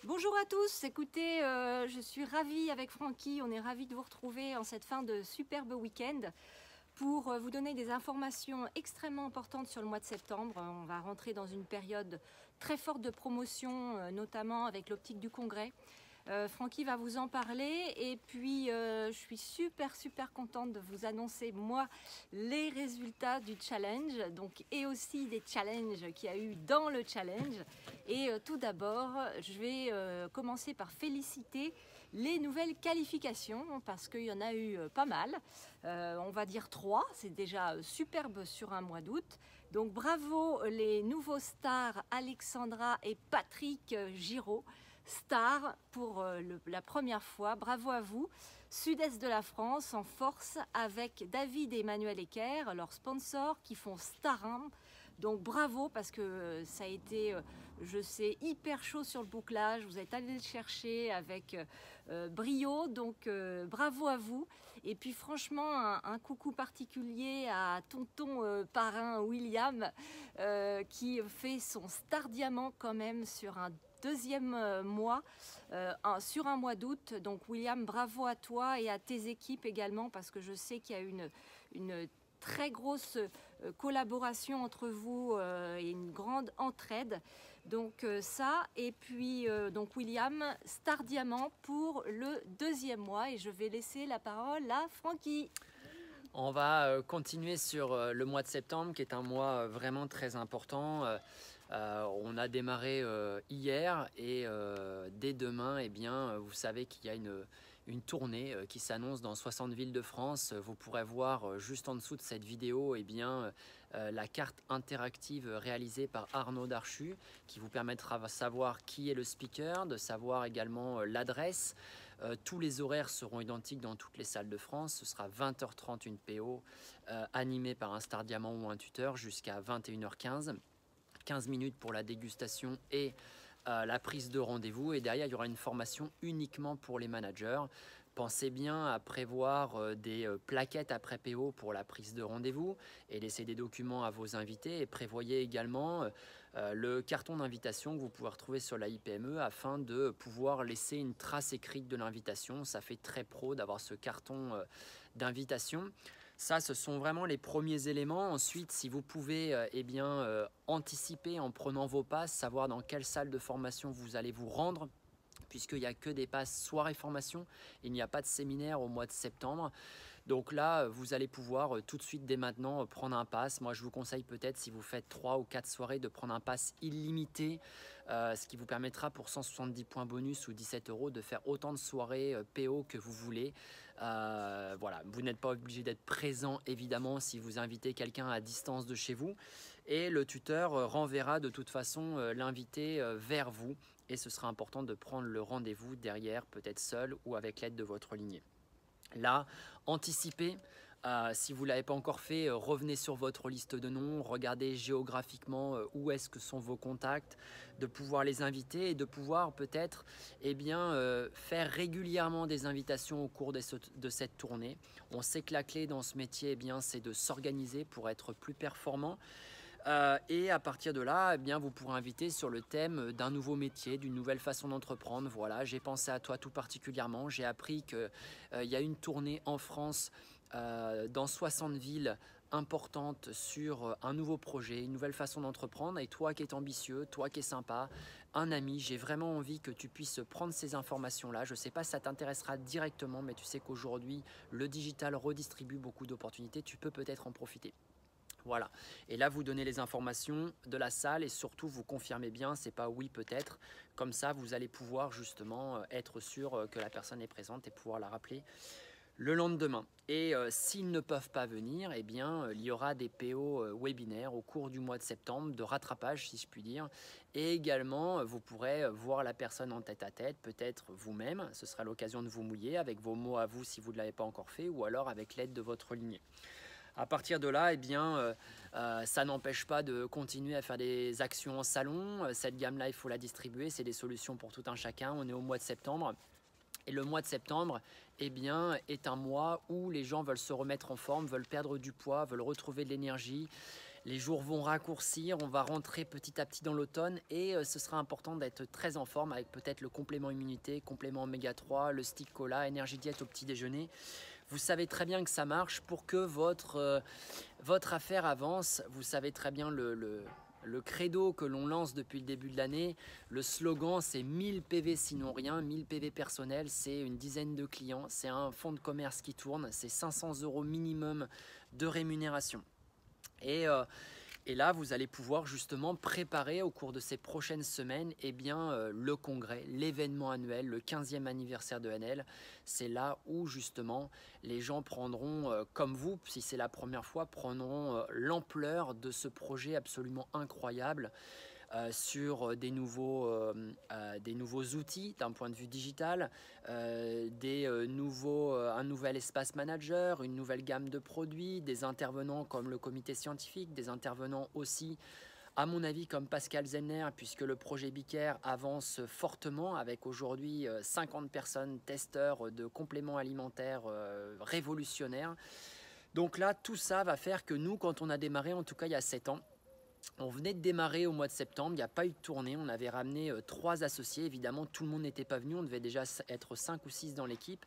Bonjour à tous, écoutez, je suis ravie avec Francky, on est ravis de vous retrouver en cette fin de superbe week-end pour vous donner des informations extrêmement importantes sur le mois de septembre. On va rentrer dans une période très forte de promotion, notamment avec l'optique du congrès. Francky va vous en parler et puis je suis super contente de vous annoncer moi les résultats du challenge et aussi des challenges qu'il y a eu dans le challenge. Et tout d'abord je vais commencer par féliciter les nouvelles qualifications parce qu'il y en a eu pas mal, on va dire 3, c'est déjà superbe sur un mois d'août. Donc bravo les nouveaux stars Alexandra et Patrick Giraud, stars pour la première fois, bravo à vous. Sud-Est de la France en force avec David et Emmanuel Ecker, leurs sponsors qui font Starin. Donc bravo parce que ça a été, je sais, hyper chaud sur le bouclage, vous êtes allé le chercher avec brio, donc bravo à vous. Et puis franchement un coucou particulier à tonton parrain William qui fait son star diamant quand même sur un deuxième mois, sur un mois d'août. Donc William, bravo à toi et à tes équipes également parce que je sais qu'il y a une très grosse collaboration entre vous et une grande entraide. Donc ça, et puis donc William, star diamant pour le deuxième mois et je vais laisser la parole à Francky. On va continuer sur le mois de septembre qui est un mois vraiment très important. On a démarré hier et dès demain, eh bien, vous savez qu'il y a une tournée qui s'annonce dans 60 villes de France. Vous pourrez voir juste en dessous de cette vidéo eh bien, la carte interactive réalisée par Arnaud Darchu qui vous permettra de savoir qui est le speaker, de savoir également l'adresse. Tous les horaires seront identiques dans toutes les salles de France. Ce sera 20h30 une PO animée par un star diamant ou un tuteur jusqu'à 21h15. 15 minutes pour la dégustation et la prise de rendez-vous. Et derrière, il y aura une formation uniquement pour les managers. Pensez bien à prévoir des plaquettes après PO pour la prise de rendez-vous et laissez des documents à vos invités. Et prévoyez également le carton d'invitation que vous pouvez retrouver sur la IPME afin de pouvoir laisser une trace écrite de l'invitation. Ça fait très pro d'avoir ce carton d'invitation. Ça, ce sont vraiment les premiers éléments. Ensuite, si vous pouvez anticiper en prenant vos passes, savoir dans quelle salle de formation vous allez vous rendre, puisqu'il n'y a que des passes soirée formation, il n'y a pas de séminaire au mois de septembre. Donc là, vous allez pouvoir tout de suite, dès maintenant, prendre un pass. Moi, je vous conseille peut-être, si vous faites 3 ou 4 soirées, de prendre un pass illimité, ce qui vous permettra pour 170 points bonus ou 17 € de faire autant de soirées PO que vous voulez. Voilà, vous n'êtes pas obligé d'être présent, évidemment, si vous invitez quelqu'un à distance de chez vous. Et le tuteur renverra de toute façon l'invité vers vous. Et ce sera important de prendre le rendez-vous derrière, peut-être seul ou avec l'aide de votre lignée. Là, anticipez. Si vous ne l'avez pas encore fait, revenez sur votre liste de noms, regardez géographiquement où est-ce que sont vos contacts, de pouvoir les inviter et de pouvoir peut-être faire régulièrement des invitations au cours de cette tournée. On sait que la clé dans ce métier, c'est de s'organiser pour être plus performant. Et à partir de là, vous pourrez inviter sur le thème d'un nouveau métier, d'une nouvelle façon d'entreprendre. Voilà, j'ai pensé à toi tout particulièrement. J'ai appris qu'il y a une tournée en France dans 60 villes importantes sur un nouveau projet, une nouvelle façon d'entreprendre. Et toi qui es ambitieux, toi qui es sympa, un ami, j'ai vraiment envie que tu puisses prendre ces informations-là. Je ne sais pas si ça t'intéressera directement, mais tu sais qu'aujourd'hui, le digital redistribue beaucoup d'opportunités. Tu peux peut-être en profiter. Voilà, et là vous donnez les informations de la salle et surtout vous confirmez bien, c'est pas oui peut-être, comme ça vous allez pouvoir justement être sûr que la personne est présente et pouvoir la rappeler le lendemain. Et s'ils ne peuvent pas venir, il y aura des PO webinaires au cours du mois de septembre, de rattrapage si je puis dire, et également vous pourrez voir la personne en tête-à-tête, peut-être vous-même, ce sera l'occasion de vous mouiller avec vos mots à vous si vous ne l'avez pas encore fait, ou alors avec l'aide de votre lignée. À partir de là, ça n'empêche pas de continuer à faire des actions en salon. Cette gamme-là, il faut la distribuer. C'est des solutions pour tout un chacun. On est au mois de septembre. Et le mois de septembre est un mois où les gens veulent se remettre en forme, veulent perdre du poids, veulent retrouver de l'énergie Les jours vont raccourcir, on va rentrer petit à petit dans l'automne et ce sera important d'être très en forme avec peut-être le complément immunité, complément oméga 3, le stick cola, énergie diète au petit déjeuner. Vous savez très bien que ça marche pour que votre affaire avance. Vous savez très bien le credo que l'on lance depuis le début de l'année. Le slogan, c'est 1000 PV sinon rien, 1000 PV personnels, c'est une dizaine de clients, c'est un fonds de commerce qui tourne, c'est 500 € minimum de rémunération. Et là, vous allez pouvoir justement préparer au cours de ces prochaines semaines le congrès, l'événement annuel, le 15e anniversaire de NL. C'est là où justement les gens prendront, comme vous, si c'est la première fois, prendront l'ampleur de ce projet absolument incroyable. Sur des nouveaux outils d'un point de vue digital, un nouvel espace manager, une nouvelle gamme de produits, des intervenants comme le comité scientifique, des intervenants aussi, à mon avis, comme Pascal Zellner, puisque le projet Bicare avance fortement avec aujourd'hui 50 personnes testeurs de compléments alimentaires révolutionnaires. Donc là, tout ça va faire que nous, quand on a démarré, en tout cas il y a 7 ans, on venait de démarrer au mois de septembre, il n'y a pas eu de tournée, on avait ramené 3 associés, évidemment tout le monde n'était pas venu, on devait déjà être 5 ou 6 dans l'équipe,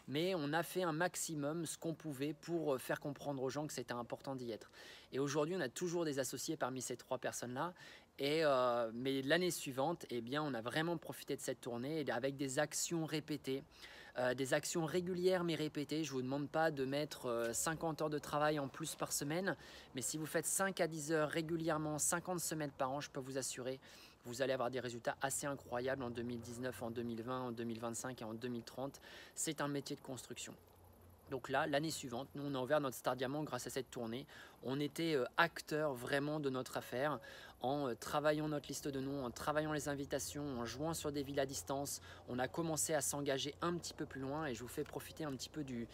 mais on a fait un maximum ce qu'on pouvait pour faire comprendre aux gens que c'était important d'y être. Et aujourd'hui on a toujours des associés parmi ces 3 personnes-là, mais l'année suivante, on a vraiment profité de cette tournée avec des actions répétées. Des actions régulières mais répétées. Je ne vous demande pas de mettre 50 heures de travail en plus par semaine, mais si vous faites 5 à 10 heures régulièrement, 50 semaines par an, je peux vous assurer que vous allez avoir des résultats assez incroyables en 2019, en 2020, en 2025 et en 2030. C'est un métier de construction. Donc là, l'année suivante, nous on a ouvert notre Star Diamant grâce à cette tournée. On était acteurs vraiment de notre affaire en travaillant notre liste de noms, en travaillant les invitations, en jouant sur des villes à distance. On a commencé à s'engager un petit peu plus loin et je vous fais profiter un petit peu du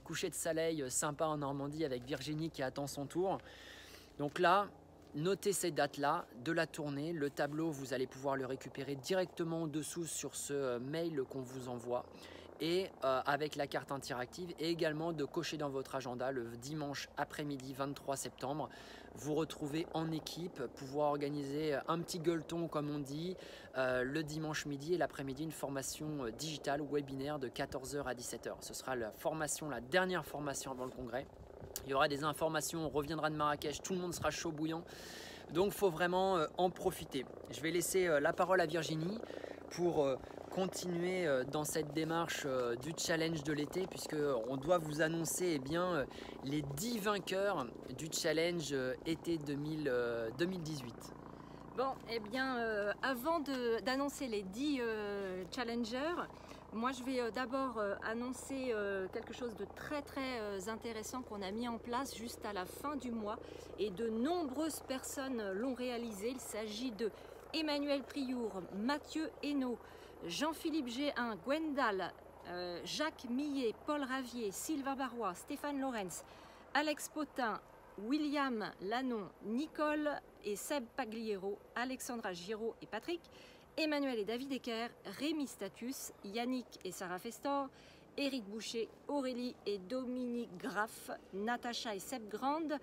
coucher de soleil sympa en Normandie avec Virginie qui attend son tour. Donc là, notez ces dates-là de la tournée. Le tableau, vous allez pouvoir le récupérer directement en dessous sur ce mail qu'on vous envoie. Et avec la carte interactive et également de cocher dans votre agenda le dimanche après-midi 23 septembre. Vous retrouvez en équipe, pouvoir organiser un petit gueuleton comme on dit, le dimanche midi et l'après-midi une formation digitale webinaire de 14 h à 17 h. Ce sera la dernière formation avant le congrès. Il y aura des informations, on reviendra de Marrakech, tout le monde sera chaud bouillant. Donc il faut vraiment en profiter. Je vais laisser la parole à Virginie pour continuer dans cette démarche du challenge de l'été, puisqu'on doit vous annoncer les 10 vainqueurs du challenge été 2018. Bon, avant d'annoncer les 10 challengers, moi je vais d'abord annoncer quelque chose de très très intéressant qu'on a mis en place juste à la fin du mois et de nombreuses personnes l'ont réalisé. Il s'agit de Emmanuel Priour, Mathieu Hainaut, Jean-Philippe G1, Gwendal, Jacques Millet, Paul Ravier, Sylvain Barrois, Stéphane Lorenz, Alex Potin, William Lannon, Nicole et Seb Pagliero, Alexandra Giraud et Patrick, Emmanuel et David Ecker, Rémi Status, Yannick et Sarah Festor, Éric Boucher, Aurélie et Dominique Graff, Natacha et Seb Grande,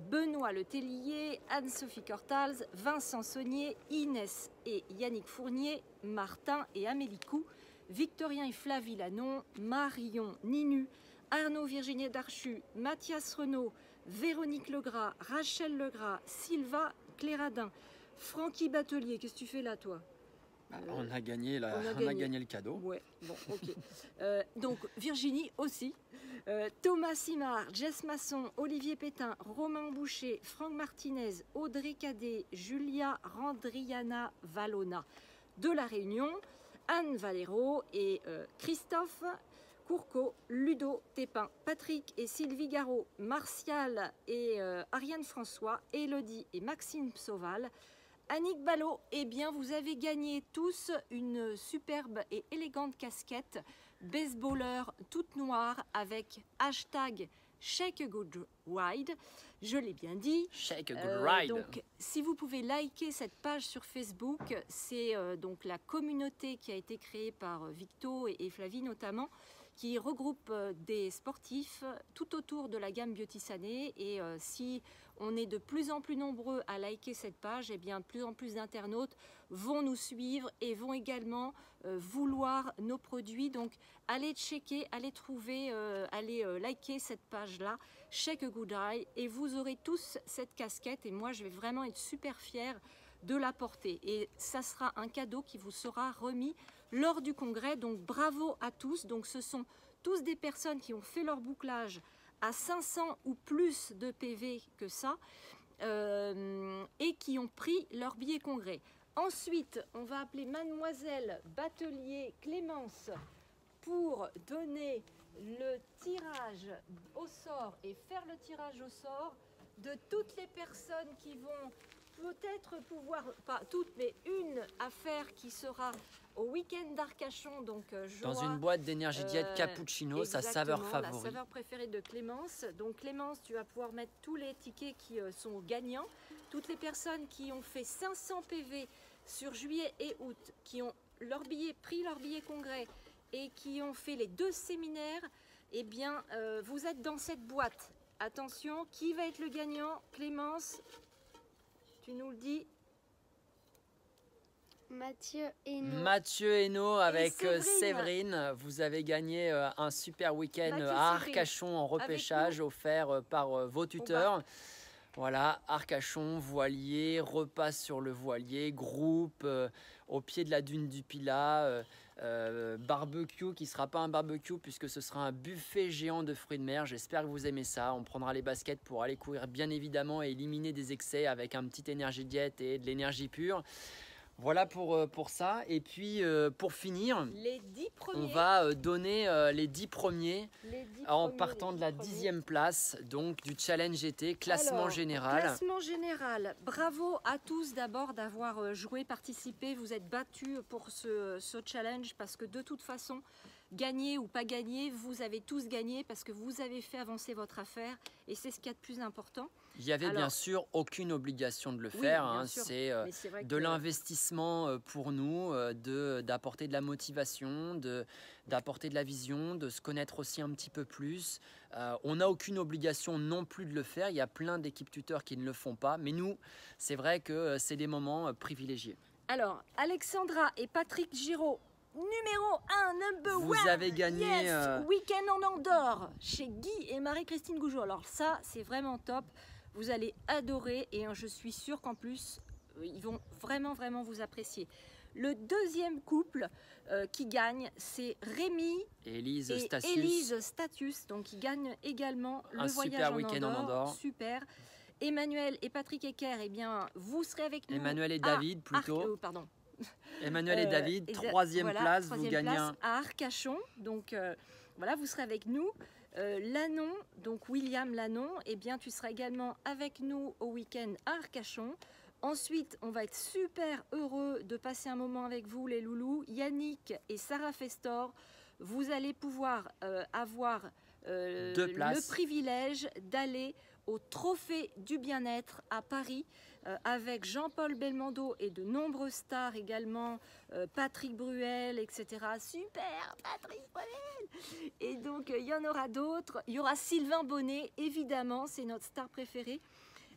Benoît Letellier, Anne-Sophie Cortals, Vincent Saunier, Inès et Yannick Fournier, Martin et Amélie Cou, Victorien et Flavie Lannon, Marion Ninu, Arnaud Virginie Darchu, Mathias Renaud, Véronique Legras, Rachel Legras, Sylva Cléradin, Francky Batelier. Qu'est-ce que tu fais là, toi ? On a gagné le cadeau. Ouais, bon, ok. Donc Virginie aussi. Thomas Simard, Jess Masson, Olivier Pétain, Romain Boucher, Franck Martinez, Audrey Cadet, Julia Randriana Valona de La Réunion, Anne Valero et Christophe Courcot, Ludo Tépin, Patrick et Sylvie Garot, Martial et Ariane François, Élodie et Maxime Sauval, Annick Ballot. Vous avez gagné tous une superbe et élégante casquette baseballer toute noire avec hashtag Shake a Good Ride. Je l'ai bien dit. Shake a Good Ride. Donc, si vous pouvez liker cette page sur Facebook, c'est donc la communauté qui a été créée par Victo et Flavie notamment, qui regroupe des sportifs tout autour de la gamme Beauty Sané. Et si on est de plus en plus nombreux à liker cette page, et bien de plus en plus d'internautes vont nous suivre et vont également vouloir nos produits. Donc allez checker, allez trouver, allez liker cette page-là, Shake a Good Eye, et vous aurez tous cette casquette, et moi je vais vraiment être super fière de la porter. Et ça sera un cadeau qui vous sera remis lors du congrès. Donc bravo à tous. Donc ce sont tous des personnes qui ont fait leur bouclage à 500 ou plus de PV que ça, et qui ont pris leur billet congrès. Ensuite, on va appeler Mademoiselle Batelier Clémence pour donner le tirage au sort et faire le tirage au sort de toutes les personnes qui vont peut-être pouvoir, pas toutes, mais une affaire qui sera au week-end d'Arcachon. Donc dans une boîte d'énergie diète cappuccino, sa saveur favorite. La saveur préférée de Clémence. Donc Clémence, tu vas pouvoir mettre tous les tickets qui sont gagnants. Toutes les personnes qui ont fait 500 PV sur juillet et août, qui ont pris leur billet congrès et qui ont fait les 2 séminaires, eh bien, vous êtes dans cette boîte. Attention, qui va être le gagnant? Clémence, tu nous le dis. Mathieu Hainaut avec Séverine. Vous avez gagné un super week-end à Arcachon en repêchage offert par vos tuteurs. Voilà, Arcachon, voilier, repas sur le voilier, groupe au pied de la dune du Pilat, barbecue qui ne sera pas un barbecue puisque ce sera un buffet géant de fruits de mer. J'espère que vous aimez ça. On prendra les baskets pour aller courir bien évidemment et éliminer des excès avec un petit énergie diète et de l'énergie pure. Voilà pour ça. Et puis pour finir, les 10 premiers. On va donner les 10 premiers en partant de la 10e place donc du challenge été, classement général. Classement général. Bravo à tous d'abord d'avoir joué, participé. Vous êtes battus pour ce challenge parce que de toute façon, gagner ou pas gagner, vous avez tous gagné parce que vous avez fait avancer votre affaire et c'est ce qu'il y a de plus important. Il n'y avait bien sûr aucune obligation de le faire, hein. C'est de l'investissement pour nous, d'apporter de la motivation, d'apporter de la vision, de se connaître aussi un petit peu plus. On n'a aucune obligation non plus de le faire, il y a plein d'équipes tuteurs qui ne le font pas, mais nous, c'est vrai que c'est des moments privilégiés. Alors, Alexandra et Patrick Giraud, numéro 1, number 1. Vous avez gagné Week-end en Andorre chez Guy et Marie-Christine Gougeot. Alors ça, c'est vraiment top. Vous allez adorer et je suis sûre qu'en plus, ils vont vraiment vous apprécier. Le deuxième couple qui gagne, c'est Rémi et Élise Statius. Donc, ils gagnent également le voyage en Andorre. Super. Emmanuel et Patrick Ecker, eh bien, vous serez avec nous. Emmanuel et David, plutôt. Pardon. Emmanuel et David, troisième place, vous gagnez à Arcachon. Donc voilà, vous serez avec nous. Lannon, donc William Lannon, eh bien tu seras également avec nous au week-end à Arcachon. Ensuite, on va être super heureux de passer un moment avec vous les loulous. Yannick et Sarah Festor, vous allez pouvoir avoir le privilège d'aller au Trophée du Bien-être à Paris avec Jean-Paul Belmondo et de nombreuses stars également, Patrick Bruel, etc. Super, Patrick Bruel. Et donc, il y en aura d'autres. Il y aura Sylvain Bonnet, évidemment, c'est notre star préférée.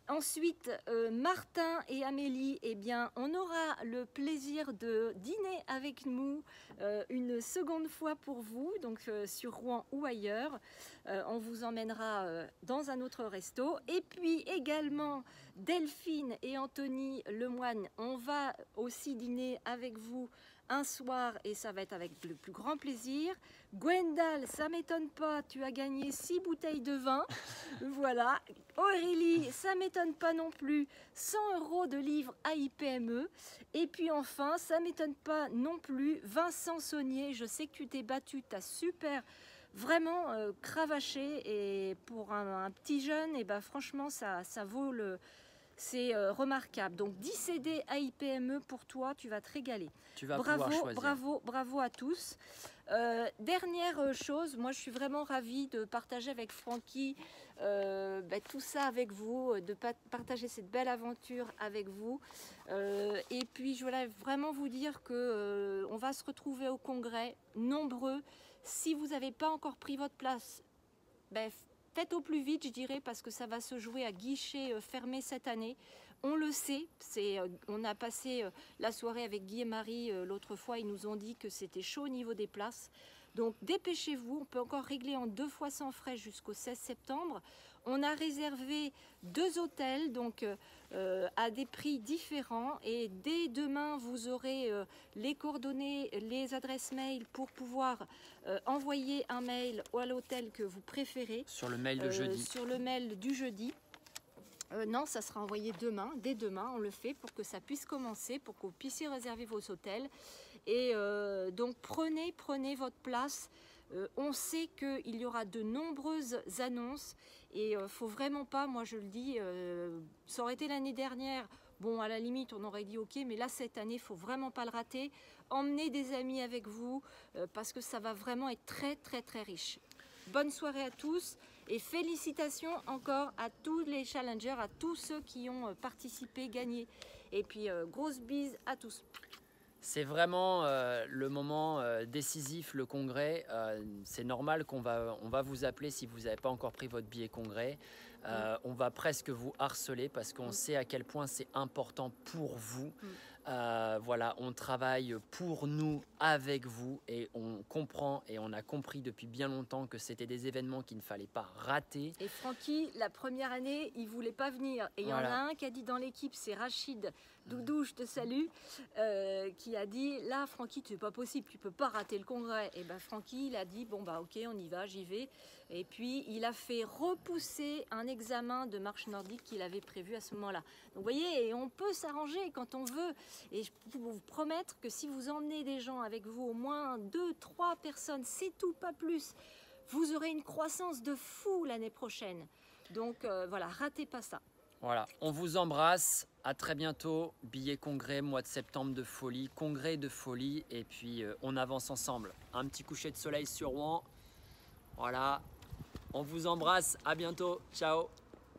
Ensuite, Martin et Amélie, eh bien, on aura le plaisir de dîner avec nous une seconde fois pour vous, donc sur Rouen ou ailleurs. On vous emmènera dans un autre resto. Et puis également, Delphine et Anthony Lemoine, on va aussi dîner avec vous un soir et ça va être avec le plus grand plaisir. Gwendal, ça m'étonne pas, tu as gagné 6 bouteilles de vin. Voilà. Aurélie, ça m'étonne pas non plus, 100 € de livres AIPME. Et puis enfin, ça m'étonne pas non plus, Vincent Saunier, je sais que tu t'es battu, tu as super vraiment cravaché et pour un petit jeune, et ben franchement ça vaut le... C'est remarquable. Donc 10 CD AIPME pour toi, tu vas te régaler. Tu vas pouvoir choisir. Bravo à tous. Dernière chose, moi je suis vraiment ravie de partager avec Francky tout ça avec vous, de partager cette belle aventure avec vous. Et puis je voulais vraiment vous dire que on va se retrouver au congrès nombreux. Si vous n'avez pas encore pris votre place, Faites au plus vite, je dirais, parce que ça va se jouer à guichet fermé cette année. On le sait, on a passé la soirée avec Guy et Marie l'autre fois, ils nous ont dit que c'était chaud au niveau des places. Donc dépêchez-vous, on peut encore régler en 2 fois sans frais jusqu'au 16 septembre. On a réservé 2 hôtels donc, à des prix différents et dès demain vous aurez les coordonnées, les adresses mail pour pouvoir envoyer un mail à l'hôtel que vous préférez. Sur le mail de jeudi. Sur le mail du jeudi. Non, ça sera envoyé demain, dès demain, on le fait pour que ça puisse commencer, pour que vous puissiez réserver vos hôtels. Et donc prenez votre place. On sait qu'il y aura de nombreuses annonces et faut vraiment pas, moi je le dis, ça aurait été l'année dernière, bon à la limite on aurait dit ok, mais là cette année, il faut vraiment pas le rater. Emmenez des amis avec vous parce que ça va vraiment être très riche. Bonne soirée à tous et félicitations encore à tous les challengers, à tous ceux qui ont participé, gagné. Et puis grosse bise à tous. C'est vraiment le moment décisif, le congrès. C'est normal on va vous appeler si vous n'avez pas encore pris votre billet congrès. On va presque vous harceler parce qu'on sait à quel point c'est important pour vous. Voilà, on travaille pour nous, avec vous et on comprend et on a compris depuis bien longtemps que c'était des événements qu'il ne fallait pas rater. Et Francky, la première année, il voulait pas venir. Et il y en a un qui a dit dans l'équipe, c'est Rachid, Doudou, je te salue, qui a dit, là Francky, c'est pas possible, tu peux pas rater le congrès. Et ben Francky, il a dit, bon bah ok, on y va, j'y vais. Et puis il a fait repousser un examen de marche nordique qu'il avait prévu à ce moment-là. Donc vous voyez, on peut s'arranger quand on veut. Et je peux vous promettre que si vous emmenez des gens avec vous, au moins 2-3 personnes, c'est tout, pas plus, vous aurez une croissance de fou l'année prochaine. Donc voilà, ratez pas ça. Voilà, on vous embrasse, à très bientôt, billet congrès, mois de septembre de folie, congrès de folie, et puis on avance ensemble. Un petit coucher de soleil sur Rouen, voilà, on vous embrasse, à bientôt, ciao.